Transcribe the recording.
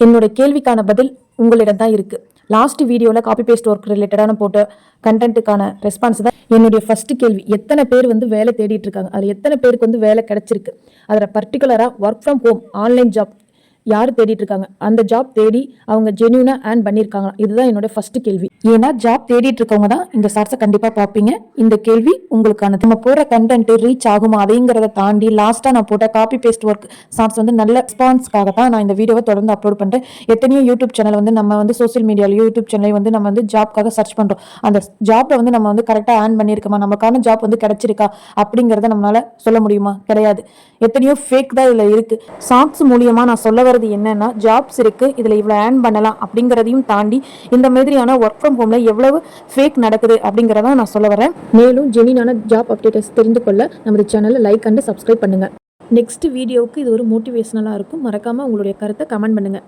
என்னோட கேள்விக்கான பதில் உங்களிடம் தான் இருக்கு. லாஸ்ட் வீடியோவில் காப்பி பேஸ்ட் ஒர்க் ரிலேட்டடான போட்ட கண்டென்ட்டுக்கான ரெஸ்பான்ஸ் தான் என்னுடைய ஃபர்ஸ்ட் கேள்வி. எத்தனை பேர் வேலை தேடிட்டு இருக்காங்க, அதில் எத்தனை பேருக்கு வேலை கிடைச்சிருக்கு, அதில் பர்டிகுலராக work from home online job யார் தேடிட்டு இருக்காங்க, அந்த ஜாப் தேடி அவங்க ஜென்யூனா ஏர்ன் பண்ணியிருக்காங்களா, இதுதான் என்னோட ஃபர்ஸ்ட் கேள்வி. ஏன்னா ஜாப் தேடிட்டு இருக்கவங்க தான் இந்த ஷார்ட்ஸை கண்டிப்பாக பார்ப்பீங்க. இந்த கேள்வி உங்களுக்கானது. நம்ம போகிற கண்டென்ட் ரீச் ஆகுமா அப்படிங்கிறத தாண்டி லாஸ்ட்டாக நான் போட்ட காப்பி பேஸ்ட் ஒர்க் ஷார்ட்ஸ் நல்ல ரெஸ்பான்ஸ்க்காக தான் நான் இந்த வீடியோவை தொடர்ந்து அப்லோட் பண்ணுறேன். எத்தனையோ யூடியூப் சேனல் நம்ம சோசியல் மீடியாவில் யூடியூப் சேனலை நம்ம ஜாப்காக சர்ச் பண்ணுறோம். அந்த ஜாப்ல நம்ம கரெக்டாக ஏர்ன் பண்ணியிருக்கோமா, நமக்கான ஜாப் கிடைச்சிருக்கா அப்படிங்கிறத நம்மளால சொல்ல முடியுமா? கிடையாது. எத்தனையோ ஃபேக் தான் இதில் இருக்கு. ஷார்ட்ஸ் மூலியமா நான் சொல்ல என்னன்னா ஜாப்ஸ் இருக்கு, இதுல இவ்வளவு ஏர்ன் பண்ணலாம் அப்படிங்கறதையும் தாண்டி இந்த மாதிரியான ஒர்க் ஃப்ரம் ஹோம்ல எவ்வளவு ஃபேக் நடக்குது அப்படிங்கறத நான் சொல்ல வரேன். மேலும் ஜெனினான ஜாப் அப்டேட்ஸ் தெரிந்து கொள்ள நமது சேனலை லைக் அண்ட் சப்ஸ்கிரைப் பண்ணுங்க. நெக்ஸ்ட் வீடியோவுக்கு இது ஒரு மோட்டிவேஷனலா இருக்கும். மறக்காம உங்களுடைய கருத்தை கமெண்ட் பண்ணுங்க.